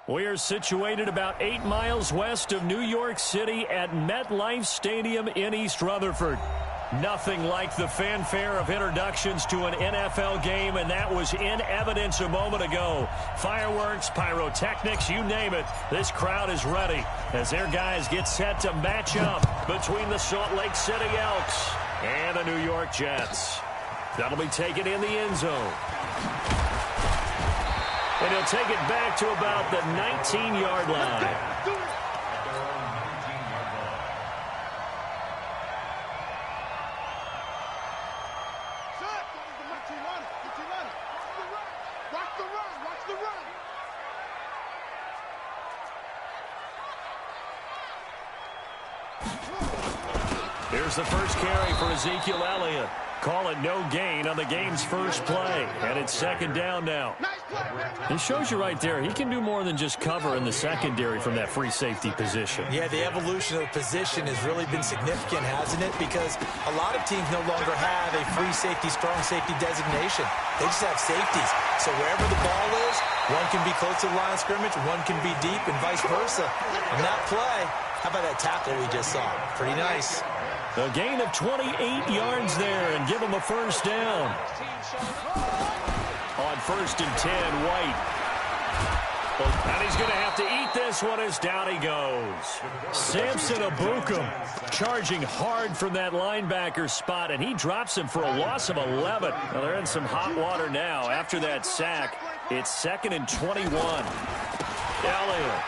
We are situated about 8 miles west of New York City at MetLife Stadium in East Rutherford. Nothing like the fanfare of introductions to an NFL game, and that was in evidence a moment ago. Fireworks, pyrotechnics, you name it. This crowd is ready as their guys get set to match up between the Salt Lake City Elks and the New York Jets. That'll be taken in the end zone. And he'll take it back to about the 19-yard line. Here's the first carry for Ezekiel Elliott. Call it no gain on the game's first play. And it's second down now. He shows you right there, he can do more than just cover in the secondary from that free safety position. Yeah, the evolution of position has really been significant, hasn't it? Because a lot of teams no longer have a free safety, strong safety designation. They just have safeties. So wherever the ball is, one can be close to the line of scrimmage, one can be deep, and vice versa. On that play, how about that tackle we just saw? Pretty nice. A gain of 28 yards there and give him a first down. On 1st and 10, White. And he's going to have to eat this one as down he goes. Samson Abukum charging hard from that linebacker spot, and he drops him for a loss of 11. Well, they're in some hot water now after that sack. It's 2nd and 21. Elliott.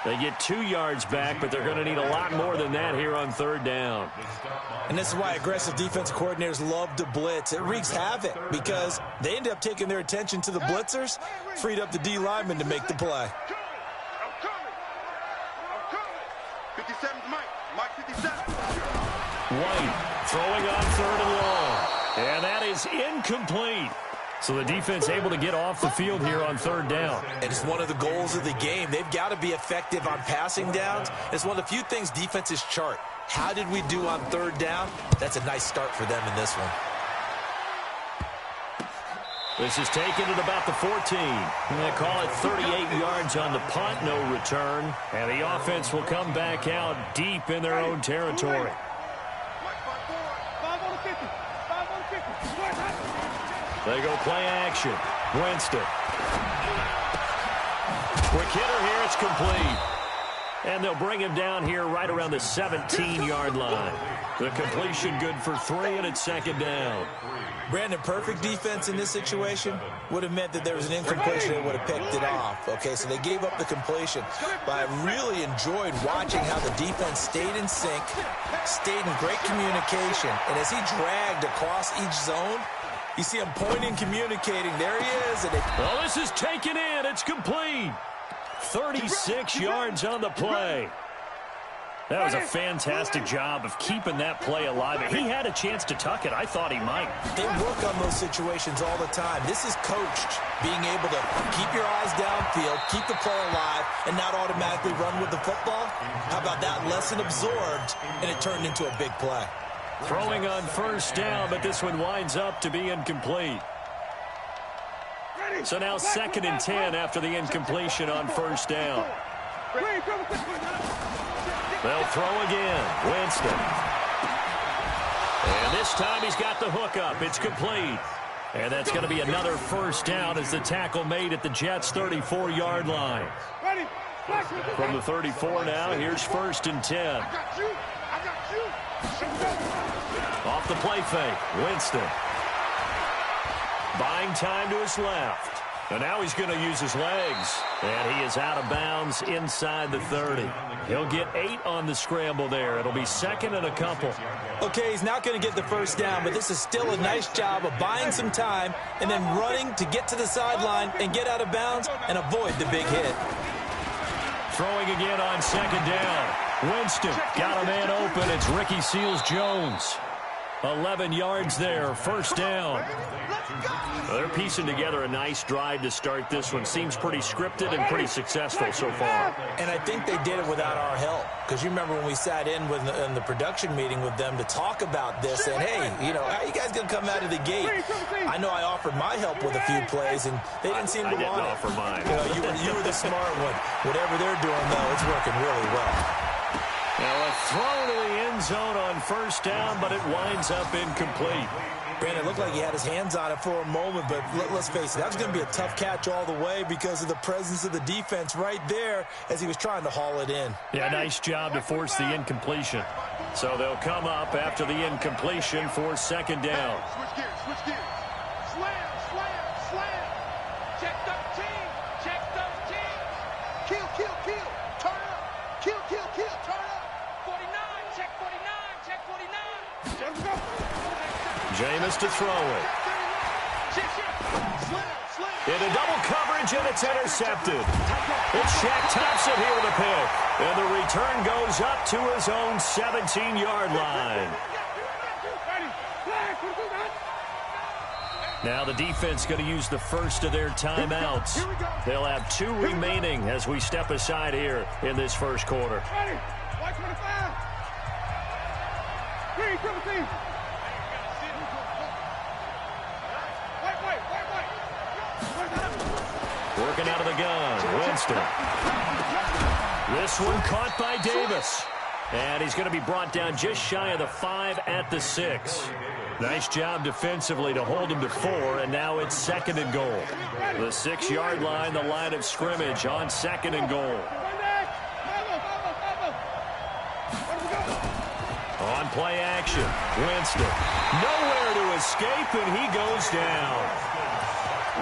They get 2 yards back, but they're going to need a lot more than that here on 3rd down. And this is why aggressive defensive coordinators love to blitz. It wreaks havoc because they end up taking their attention to the blitzers, freed up the D lineman to make the play. 57's Mike 57. White throwing on 3rd and long. And that is incomplete. So the defense able to get off the field here on 3rd down. And it's one of the goals of the game. They've got to be effective on passing downs. It's one of the few things defenses chart. How did we do on 3rd down? That's a nice start for them in this one. This is taken at about the 14. They call it 38 yards on the punt, no return. And the offense will come back out deep in their own territory. They go play action. Winston. Quick hitter here. It's complete. And they'll bring him down here right around the 17-yard line. The completion good for 3, and it's 2nd down. Brandon, perfect defense in this situation would have meant that there was an incompletion. They would have picked it off. Okay, so they gave up the completion. But I really enjoyed watching how the defense stayed in sync, stayed in great communication. And as he dragged across each zone, you see him pointing, communicating. There he is. Well, this is taken in. It's complete. 36 yards on the play. That was a fantastic job of keeping that play alive. He had a chance to tuck it. I thought he might. They work on those situations all the time. This is coached, being able to keep your eyes downfield, keep the play alive, and not automatically run with the football. How about that lesson absorbed, and it turned into a big play. Throwing on 1st down, but this one winds up to be incomplete. So now 2nd and 10 after the incompletion on 1st down. They'll throw again. Winston. And this time he's got the hookup. It's complete. And that's going to be another 1st down as the tackle made at the Jets' 34-yard line. From the 34 now, here's 1st and 10. Off the play fake, Winston. Buying time to his left. And now he's going to use his legs. And he is out of bounds inside the 30. He'll get 8 on the scramble there. It'll be 2nd and a couple. Okay, he's not going to get the 1st down, but this is still a nice job of buying some time and then running to get to the sideline and get out of bounds and avoid the big hit. Throwing again on 2nd down. Winston got a man open. It's Ricky Seals-Jones. 11 yards there, 1st down. Well, they're piecing together a nice drive to start this one. Seems pretty scripted and pretty successful so far. And I think they did it without our help. Because you remember when we sat in the production meeting with them to talk about this, and hey, how are you guys going to come out of the gate? I know I offered my help with a few plays, and they didn't seem to want it. I didn't offer mine. You were the smart one. Whatever they're doing, though, it's working really well. Now a throw to the end zone on first down, but it winds up incomplete. Brandon, it looked like he had his hands on it for a moment, but let's face it, that was going to be a tough catch all the way because of the presence of the defense right there as he was trying to haul it in. Yeah, nice job to force the incompletion. So they'll come up after the incompletion for second down. Switch gears, switch gears. Slam, slam, slam. Check 13, check 13. Kill, kill, kill. Turn up. Kill, kill, kill. Turn up. 49, check 49, check 49. Let's go. Jameis to throw it. Into double coverage, and it's intercepted. It's Shaq Thompson here with a pick. And the return goes up to his own 17-yard line. Now the defense going to use the first of their timeouts. They'll have 2 remaining as we step aside here in this first quarter. Working out of the gun, Winston. This one caught by Davis. And he's going to be brought down just shy of the 5 at the 6. Nice job defensively to hold him to 4, and now it's second and goal. The 6-yard line, the line of scrimmage on second and goal. On play action, Winston. Nowhere to escape, and he goes down.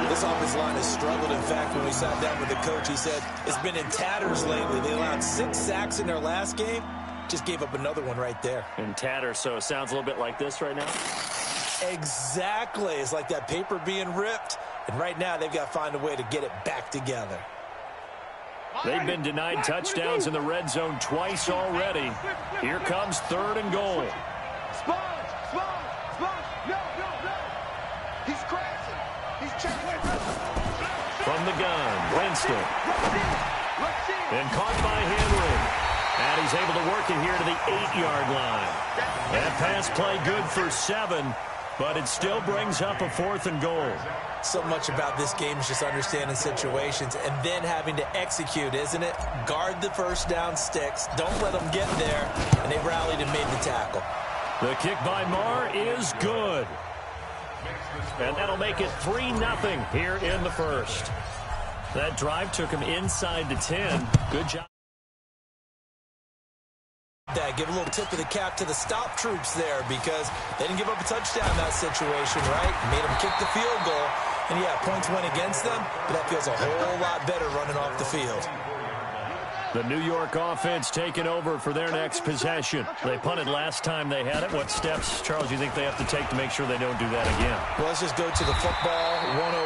This offensive line has struggled. In fact, when we sat down with the coach, he said it's been in tatters lately. They allowed 6 sacks in their last game. Just gave up another one right there. In tatters, so it sounds a little bit like this right now? Exactly. It's like that paper being ripped. And right now, they've got to find a way to get it back together. They've been denied touchdowns in the red zone twice already. Here comes third and goal. Sponge. No. He's crashing. He's checking. From the gun, Winston. And caught by Henry. And he's able to work it here to the 8-yard line. That pass play good for 7, but it still brings up a 4th and goal. So much about this game is just understanding situations and then having to execute, isn't it? Guard the first down sticks. Don't let them get there. And they rallied and made the tackle. The kick by Marr is good. And that'll make it 3-0 here in the first. That drive took him inside the 10. Good job. Give a little tip of the cap to the stop troops there because they didn't give up a touchdown in that situation, right? Made them kick the field goal. And, yeah, points went against them, but that feels a whole lot better running off the field. The New York offense taking over for their next possession. They punted last time they had it. What steps, Charles, do you think they have to take to make sure they don't do that again? Well, let's just go to the football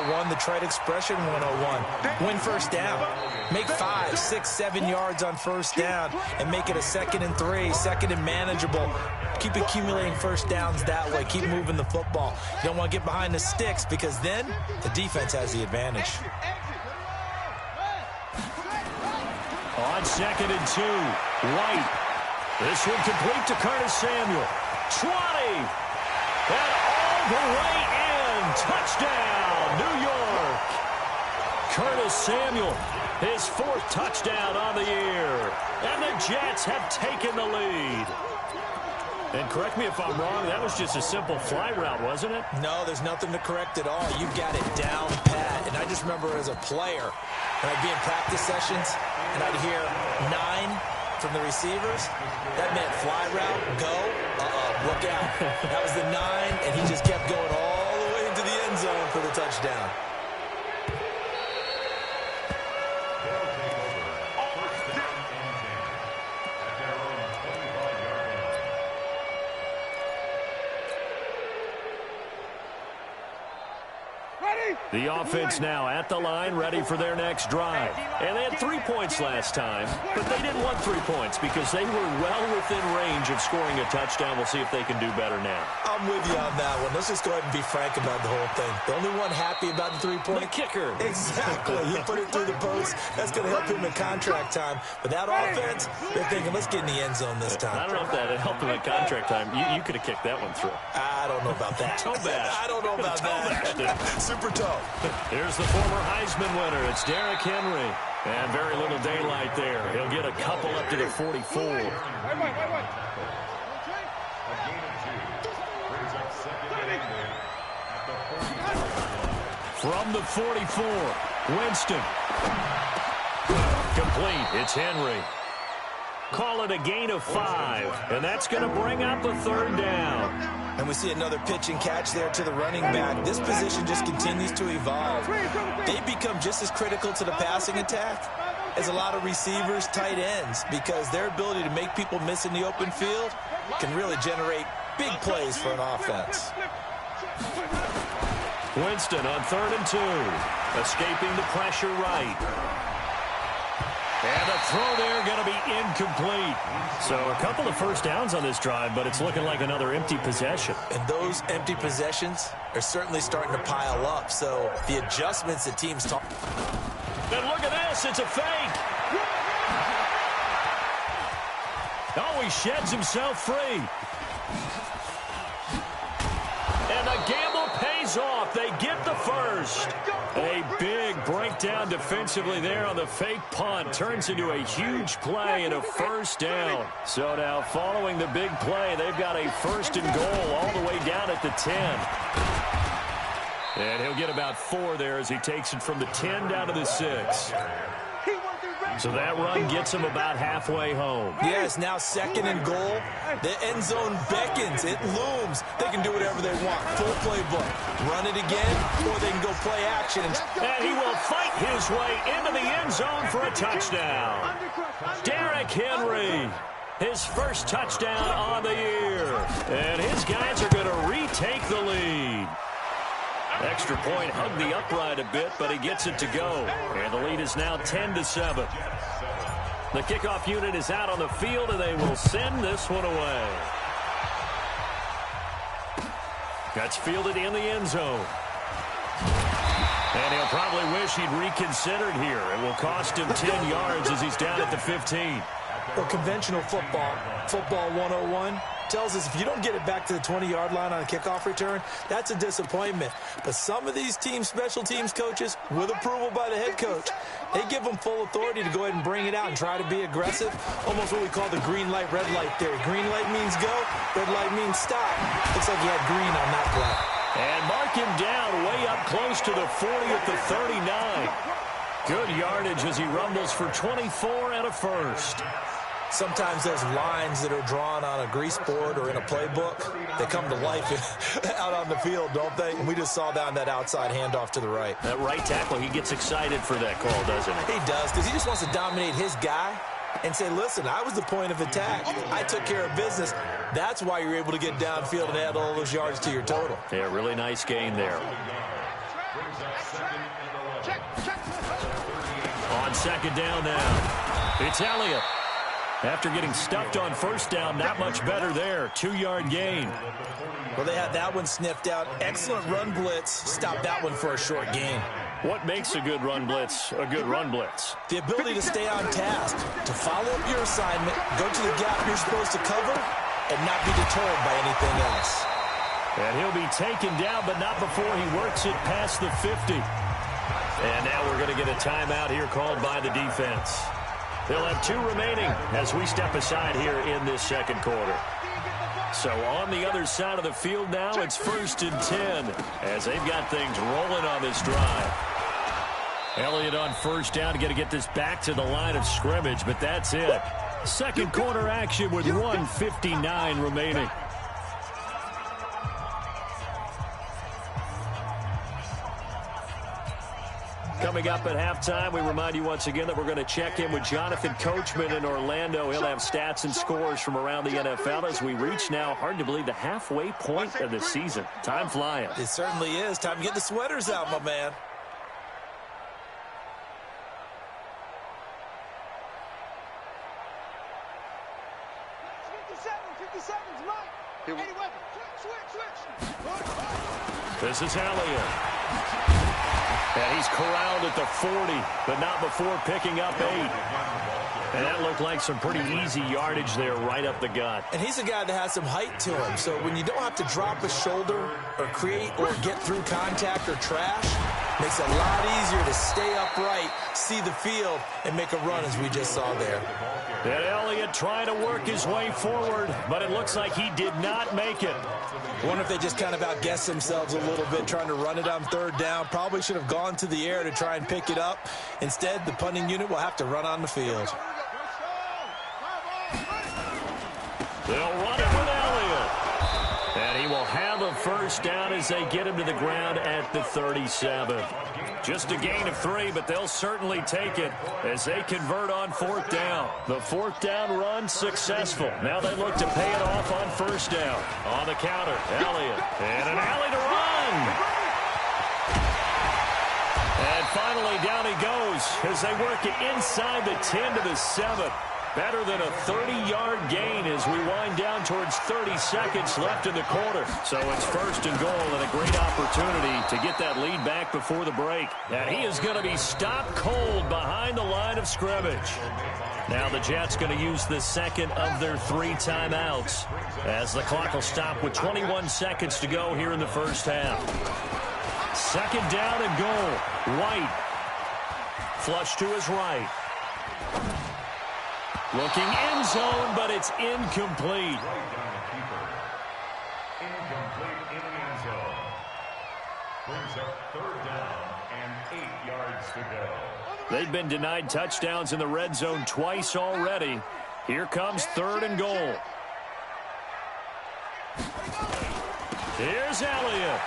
101, the trade expression 101. Win first down. Make 5, 6, 7 yards on first down and make it a 2nd and 3, 2nd and manageable. Keep accumulating first downs that way. Keep moving the football. You don't want to get behind the sticks because then the defense has the advantage. On 2nd and 2, White. This one complete to Curtis Samuel. 20. And all the way in. Touchdown, New York. Curtis Samuel, his 4th touchdown on the year. And the Jets have taken the lead. And correct me if I'm wrong, that was just a simple fly route, wasn't it? No, there's nothing to correct at all. You got it down pat. And I just remember as a player, when I'd be in practice sessions, and I'd hear 9 from the receivers, that meant fly route, go, look out. That was the 9, and he just kept going all the way into the end zone for the touchdown. Ready? The offense now at the line, ready for their next drive. And they had 3 points last time, but they didn't want 3 points because they were well within range of scoring a touchdown. We'll see if they can do better now. I'm with you on that one. Let's just go ahead and be frank about the whole thing. The only one happy about the 3-point? The kicker. Exactly. He put it through the post. That's going to help him in contract time. But that offense, they're thinking, let's get in the end zone this time. I don't know if that helped him in contract time. You could have kicked that one through. I don't know about that. Toe bash. I don't know about that. Super toe. Here's the former Heisman winner. It's Derrick Henry. And very little daylight there. He'll get a couple up to the 44. From the 44, Winston. Complete. It's Henry. Call it a gain of 5. And that's going to bring up a 3rd down. And we see another pitch and catch there to the running back. This position just continues to evolve. They become just as critical to the passing attack as a lot of receivers, tight ends, because their ability to make people miss in the open field can really generate big plays for an offense. Winston on 3rd and 2. Escaping the pressure right. And the throw there going to be incomplete. So a couple of first downs on this drive, but it's looking like another empty possession. And those empty possessions are certainly starting to pile up. So the adjustments that teams talk. And look at this. It's a fake. Oh, he sheds himself free. And the gamble pays off. They get the first. A big breakdown defensively there on the fake punt. Turns into a huge play and a first down. So now following the big play, they've got a 1st and goal all the way down at the 10. And he'll get about 4 there as he takes it from the 10 down to the 6. So that run gets him about halfway home. Yeah, it's now 2nd and goal. The end zone beckons. It looms. They can do whatever they want. Full playbook. Run it again, or they can go play action. And he will fight his way into the end zone for a touchdown. Derrick Henry, his first touchdown on the year. And his guys are going to retake the lead. Extra point hugged the upright a bit, but he gets it to go. And the lead is now 10-7. The kickoff unit is out on the field, and they will send this one away. That's fielded in the end zone. And he'll probably wish he'd reconsidered here. It will cost him 10 yards as he's down at the 15. Well, conventional football 101, tells us if you don't get it back to the 20-yard line on a kickoff return, that's a disappointment. But some of these teams, special teams coaches, with approval by the head coach, they give them full authority to go ahead and bring it out and try to be aggressive. Almost what we call the green light, red light theory. Green light means go, red light means stop. Looks like he had green on that play. And mark him down way up close to the 40 at the 39. Good yardage as he rumbles for 24 and a first. Sometimes those lines that are drawn on a grease board or in a playbook, they come to life out on the field, don't they? And we just saw down that outside handoff to the right. That right tackle, he gets excited for that call, doesn't he? He does, because he just wants to dominate his guy and say, listen, I was the point of attack. I took care of business. That's why you're able to get downfield and add all those yards to your total. Yeah, really nice gain there. On 2nd down now, it's Elliott. After getting stuffed on 1st down, not much better there. 2-yard gain. Well, they had that one sniffed out. Excellent run blitz. Stopped that one for a short gain. What makes a good run blitz a good run blitz? The ability to stay on task, to follow up your assignment, go to the gap you're supposed to cover, and not be deterred by anything else. And he'll be taken down, but not before he works it past the 50. And now we're going to get a timeout here called by the defense. They'll have 2 remaining as we step aside here in this 2nd quarter. So on the other side of the field now, it's 1st and 10 as they've got things rolling on this drive. Elliott on 1st down to get this back to the line of scrimmage, but that's it. 2nd quarter action with 1:59 remaining. Coming Coming up at halftime, we remind you once again that we're going to check in with Jonathan Coachman in Orlando. He'll have stats and scores from around the NFL as we reach now, hard to believe, the halfway point of the season. Time flying. It certainly is. Time to get the sweaters out, my man. This is Elliott. And he's corralled at the 40, but not before picking up 8. And that looked like some pretty easy yardage there right up the gut. And he's a guy that has some height to him. So when you don't have to drop a shoulder or create or get through contact or trash, makes it a lot easier to stay upright, see the field, and make a run as we just saw there. And Elliott trying to work his way forward, but it looks like he did not make it. I wonder if they just kind of outguessed themselves a little bit trying to run it on third down. Probably should have gone to the air to try and pick it up. Instead, the punting unit will have to run on the field. They'll run it with Elliott. And he will have a first down as they get him to the ground at the 37. Just a gain of 3, but they'll certainly take it as they convert on fourth down. The fourth down run successful. Now they look to pay it off on first down. On the counter, Elliott. And an alley to run. And finally down he goes as they work it inside the 10 to the 7. Better than a 30-yard gain as we wind down towards 30 seconds left in the quarter. So it's first and goal and a great opportunity to get that lead back before the break. And he is going to be stopped cold behind the line of scrimmage. Now the Jets going to use the second of their 3 timeouts as the clock will stop with 21 seconds to go here in the first half. Second down and goal. White. Flush to his right. Looking end zone, but it's incomplete. Incomplete in the end zone. Brings up third down and 8 yards to go. They've been denied touchdowns in the red zone twice already. Here comes third and goal. Here's Elliott.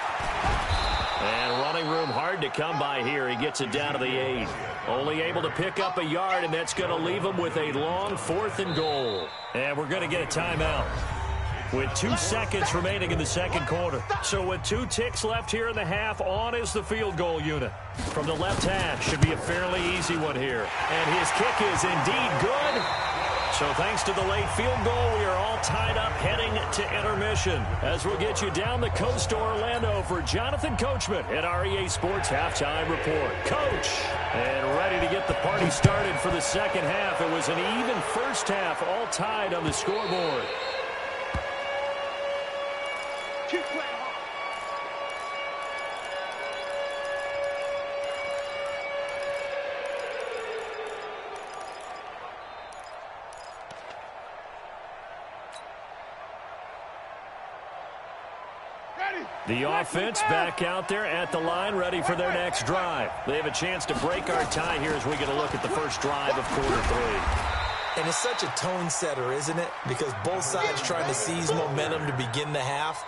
And running room hard to come by here. He gets it down to the 8. Only able to pick up a yard, and that's going to leave him with a long fourth and goal. And we're going to get a timeout with 2 seconds remaining in the second quarter. So with 2 ticks left here in the half, on is the field goal unit. From the left hash, should be a fairly easy one here. And his kick is indeed good. So thanks to the late field goal, we are all tied up heading to intermission. As we'll get you down the coast to Orlando for Jonathan Coachman at our EA Sports Halftime Report. Coach, and ready to get the party started for the second half. It was an even first half, all tied on the scoreboard. Keep playing. The offense back out there at the line, ready for their next drive. They have a chance to break our tie here as we get a look at the first drive of quarter 3. And it's such a tone setter, isn't it? Because both sides trying to seize momentum to begin the half.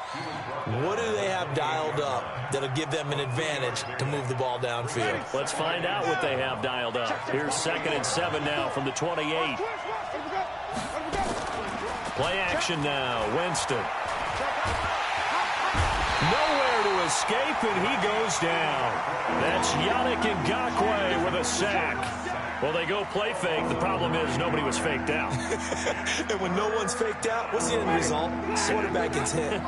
What do they have dialed up that'll give them an advantage to move the ball downfield? Let's find out what they have dialed up. Here's 2nd and 7 now from the 28. Play action now. Winston. Nowhere to escape, and he goes down. That's Yannick Ngakoue with a sack. Well, they go play fake. The problem is nobody was faked out. And when no one's faked out, what's the end result? Quarterback gets hit.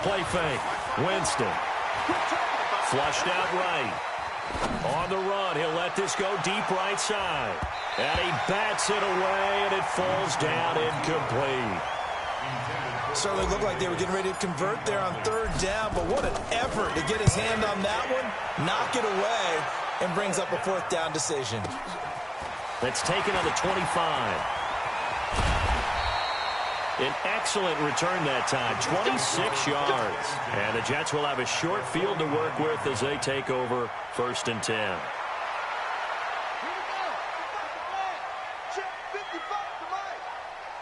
Play fake. Winston. Flushed out right. On the run, he'll let this go deep right side. And he bats it away, and it falls down incomplete. Certainly looked like they were getting ready to convert there on third down, but what an effort to get his hand on that one, knock it away, and brings up a fourth down decision. That's taken on the 25. An excellent return that time, 26 yards. And the Jets will have a short field to work with as they take over 1st and 10.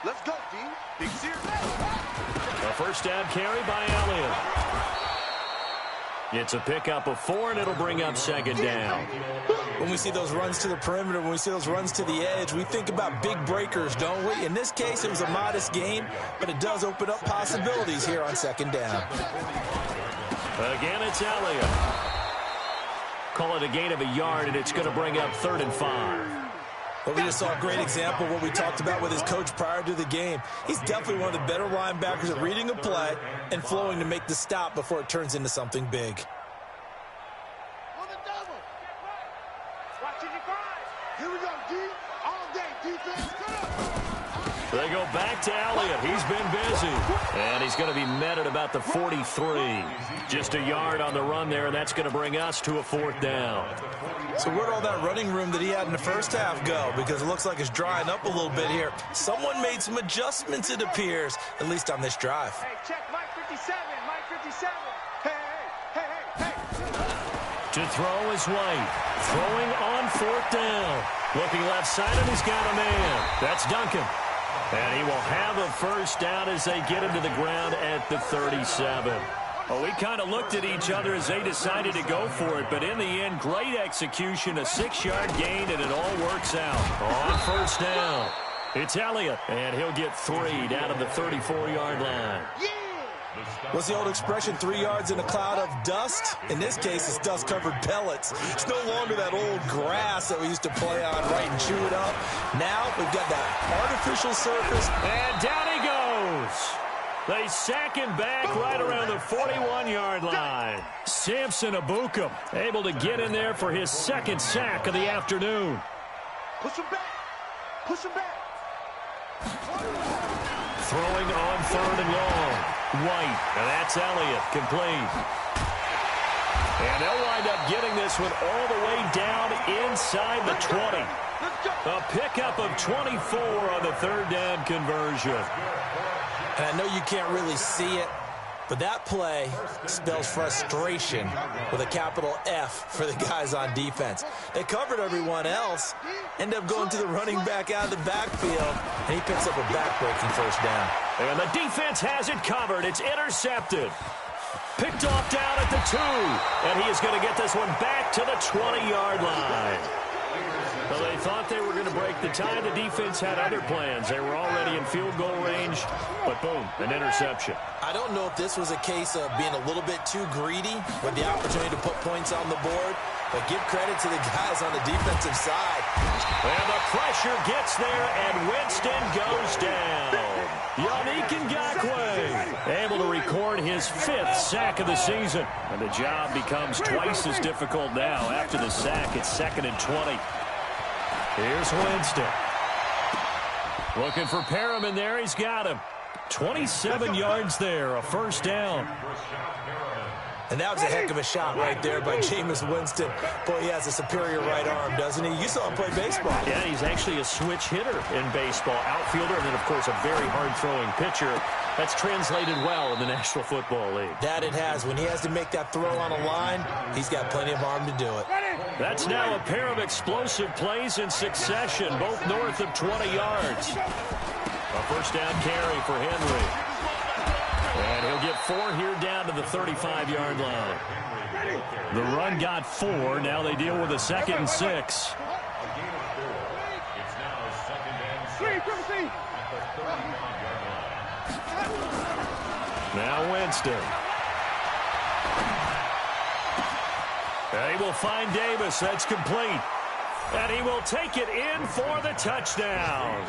Let's go, D. Big zero. A first down carry by Elliott. It's a pickup of 4, and it'll bring up second down. When we see those runs to the perimeter, when we see those runs to the edge, we think about big breakers, don't we? In this case, it was a modest gain, but it does open up possibilities here on second down. Again, it's Elliott. Call it a gain of a yard, and it's going to bring up 3rd and 5. Well, we just saw a great example of what we talked about with his coach prior to the game. He's definitely one of the better linebackers at reading a play and flowing to make the stop before it turns into something big. On the double. Watching you grind. Here we go, D. All day, defense. Come on. They go back to Elliott. He's been busy. And he's going to be met at about the 43. Just a yard on the run there, and that's going to bring us to a 4th down. So where'd all that running room that he had in the first half go? Because it looks like it's drying up a little bit here. Someone made some adjustments, it appears, at least on this drive. Hey, check Mike 57. Mike 57. Hey. To throw is White. Throwing on 4th down. Looking left side, and he's got a man. That's Duncan. And he will have a first down as they get him to the ground at the 37. Well, we kind of looked at each other as they decided to go for it, but in the end, great execution, a 6-yard gain, and it all works out. On first down, it's Elliott, and he'll get 3 down to the 34-yard line. What's the old expression, 3 yards in a cloud of dust? In this case, it's dust-covered pellets. It's no longer that old grass that we used to play on, right, and chew it up. Now we've got that artificial surface. And down he goes. They sack him back right around the 41-yard line. Samson Abukum able to get in there for his 2nd sack of the afternoon. Push him back. Push him back. Throwing on 3rd and long. White, and that's Elliott, complete. And they'll wind up getting this one all the way down inside the 20. A pickup of 24 on the 3rd down conversion. And I know you can't really see it, but that play spells frustration with a capital F for the guys on defense. They covered everyone else, end up going to the running back out of the backfield, and he picks up a back-breaking first down. And the defense has it covered. It's intercepted. Picked off down at the 2, and he is going to get this one back to the 20-yard line. Well, they thought they were going to break the tie. The defense had other plans. They were already in field goal range, but boom, an interception. I don't know if this was a case of being a little bit too greedy with the opportunity to put points on the board, but give credit to the guys on the defensive side. And the pressure gets there, and Winston goes down. Yannick Ngakoue able to record his 5th sack of the season. And the job becomes twice as difficult now. After the sack, it's 2nd and 20. Here's Winston. Looking for Perriman there. He's got him. 27 yards there, a first down. And that was a heck of a shot right there by Jameis Winston. Boy, he has a superior right arm, doesn't he? You saw him play baseball. Yeah, he's actually a switch hitter in baseball. Outfielder, and then, of course, a very hard-throwing pitcher. That's translated well in the National Football League. That it has. When he has to make that throw on a line, he's got plenty of arm to do it. That's now a pair of explosive plays in succession, both north of 20 yards. A first down carry for Henry. And he'll get 4 here down to the 35-yard line. The run got 4. Now they deal with a 2nd and 6. Now Winston. And he will find Davis. That's complete. And he will take it in for the touchdown.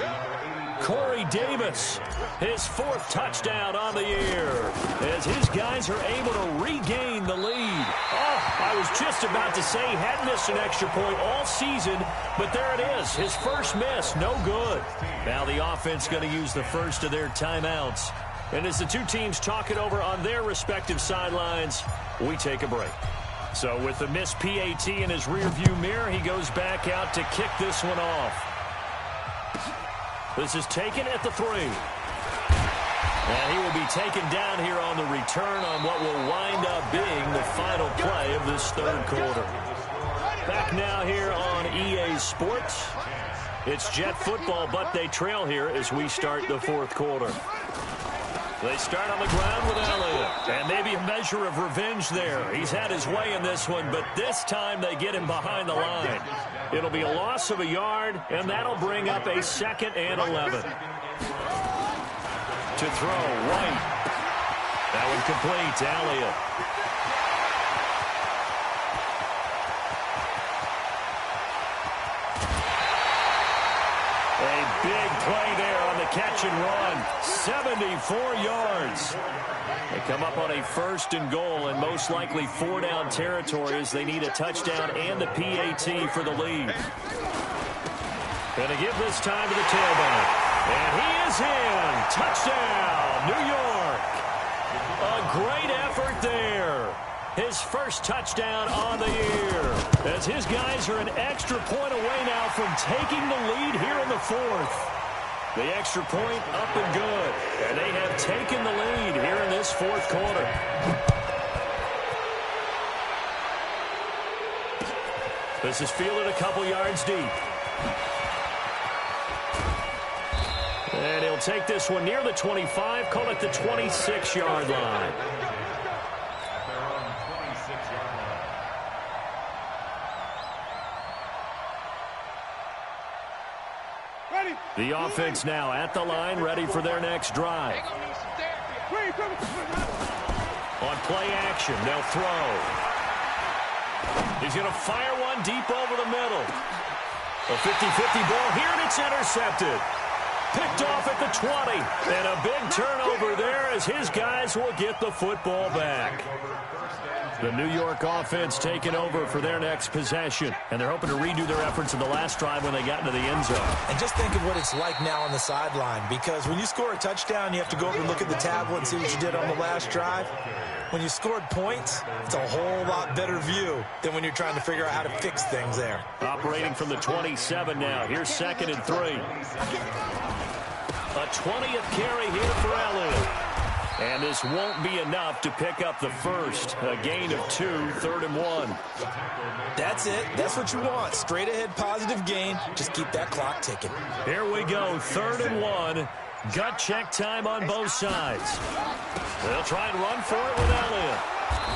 Corey Davis, his 4th touchdown on the year, as his guys are able to regain the lead. Oh, I was just about to say he hadn't missed an extra point all season, but there it is, his first miss, no good. Now the offense going to use the first of their timeouts. And as the two teams talk it over on their respective sidelines, we take a break. So with the missed PAT in his rearview mirror, he goes back out to kick this one off. This is taken at the 3. And he will be taken down here on the return on what will wind up being the final play of this 3rd quarter. Back now here on EA Sports. It's Jet football, but they trail here as we start the 4th quarter. They start on the ground with Elliott. And maybe a measure of revenge there. He's had his way in this one, but this time they get him behind the line. It'll be a loss of a yard, and that'll bring up a 2nd and 11. To throw, White. That one complete to Elliott. A big play there on the catch and run. 74 yards. They come up on a 1st and goal and most likely 4-down territory as they need a touchdown and a PAT for the lead. Going to give this time to the tailback. And he is in. Touchdown, New York. A great effort there. His first touchdown on the year. As his guys are an extra point away now from taking the lead here in the 4th. The extra point up and good. And they have taken the lead here in this 4th quarter. This is fielded a couple yards deep. And he'll take this one near the 25, call it the 26-yard line. The offense now at the line, ready for their next drive. On play action, they'll throw. He's going to fire one deep over the middle. A 50-50 ball here, and it's intercepted. Picked off at the 20. And a big turnover there as his guys will get the football back. The New York offense taking over for their next possession. And they're hoping to redo their efforts in the last drive when they got into the end zone. And just think of what it's like now on the sideline. Because when you score a touchdown, you have to go over and look at the tablet and see what you did on the last drive. When you scored points, it's a whole lot better view than when you're trying to figure out how to fix things there. Operating from the 27 now. Here's 2nd and 3. A 20th carry here for Elliott. And this won't be enough to pick up the first. A gain of 2, 3rd and 1. That's it. That's what you want. Straight ahead positive gain. Just keep that clock ticking. Here we go. 3rd and 1. Gut check time on both sides. They'll try and run for it with Elliott.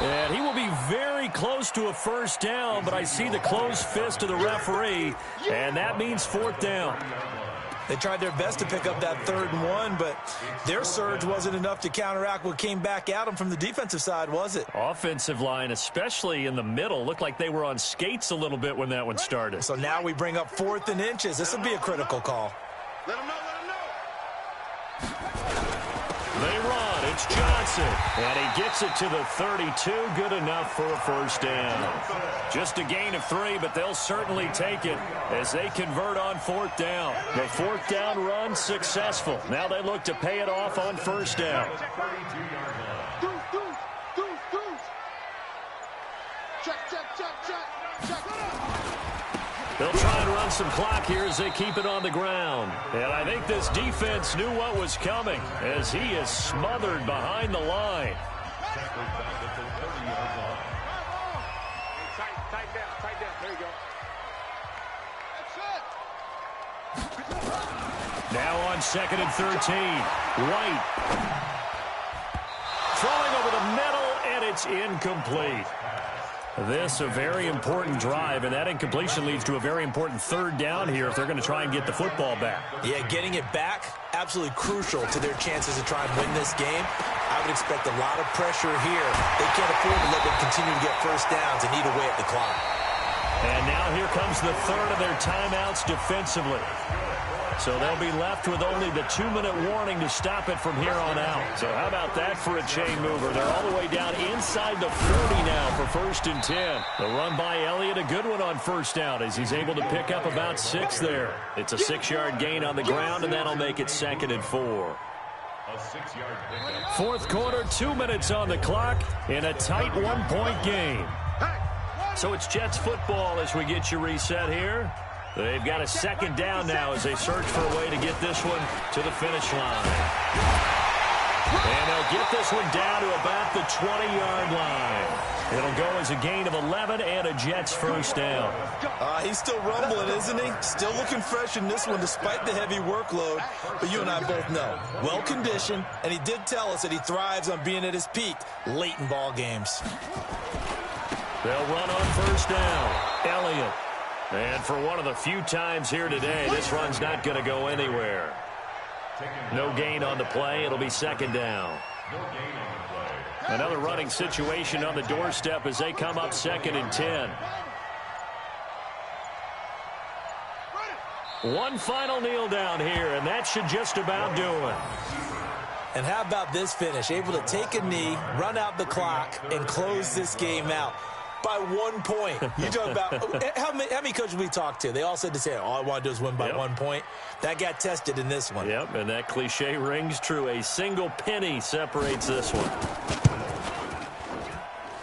And he will be very close to a first down, but I see the closed fist of the referee, and that means 4th down. They tried their best to pick up that 3rd and 1, but their surge wasn't enough to counteract what came back at them from the defensive side, was it? Offensive line, especially in the middle, looked like they were on skates a little bit when that one started. So now we bring up 4th and inches. This will be a critical call. Let him know, let him know. They run. It's Johnson. And he gets it to the 32. Good enough for a first down. Just a gain of 3, but they'll certainly take it as they convert on 4th down. The 4th down run successful. Now they look to pay it off on first down. They'll try and run some clock here as they keep it on the ground. And I think this defense knew what was coming as he is smothered behind the line. Tight down. There you go. Now on 2nd and 13. White. Throwing over the middle, and it's incomplete. This a very important drive, and that incompletion leads to a very important 3rd down here if they're going to try and get the football back. Yeah, getting it back, absolutely crucial to their chances to try and win this game. I would expect a lot of pressure here. They can't afford to let them continue to get first downs and eat away at the clock. And now here comes the 3rd of their timeouts defensively. So they'll be left with only the 2-minute warning to stop it from here on out. So how about that for a chain mover? They're all the way down inside the 40 now for 1st and 10. The run by Elliott, a good one on first down as he's able to pick up about 6 there. It's a 6-yard gain on the ground, and that'll make it 2nd and 4. A 6-yard pickup. 4th quarter, 2 minutes on the clock in a tight 1-point game. So it's Jets football as we get you reset here. They've got a 2nd down now as they search for a way to get this one to the finish line. And they'll get this one down to about the 20-yard line. It'll go as a gain of 11 and a Jets first down. He's still rumbling, isn't he? Still looking fresh in this one despite the heavy workload. But you and I both know, well-conditioned, and he did tell us that he thrives on being at his peak late in ball games. They'll run on first down. Elliott. And for one of the few times here today, this run's not going to go anywhere. No gain on the play. It'll be second down. Another running situation on the doorstep as they come up 2nd and 10. One final kneel down here, and that should just about do it. And how about this finish? Able to take a knee, run out the clock, and close this game out by 1 point. You talk about how many coaches we talked to? They all said the same. All I want to do is win by 1 point. That got tested in this one. Yep, and that cliche rings true. A single penny separates this one.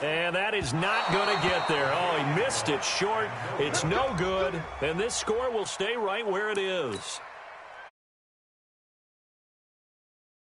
And that is not going to get there. Oh, he missed it short. It's no good. And this score will stay right where it is.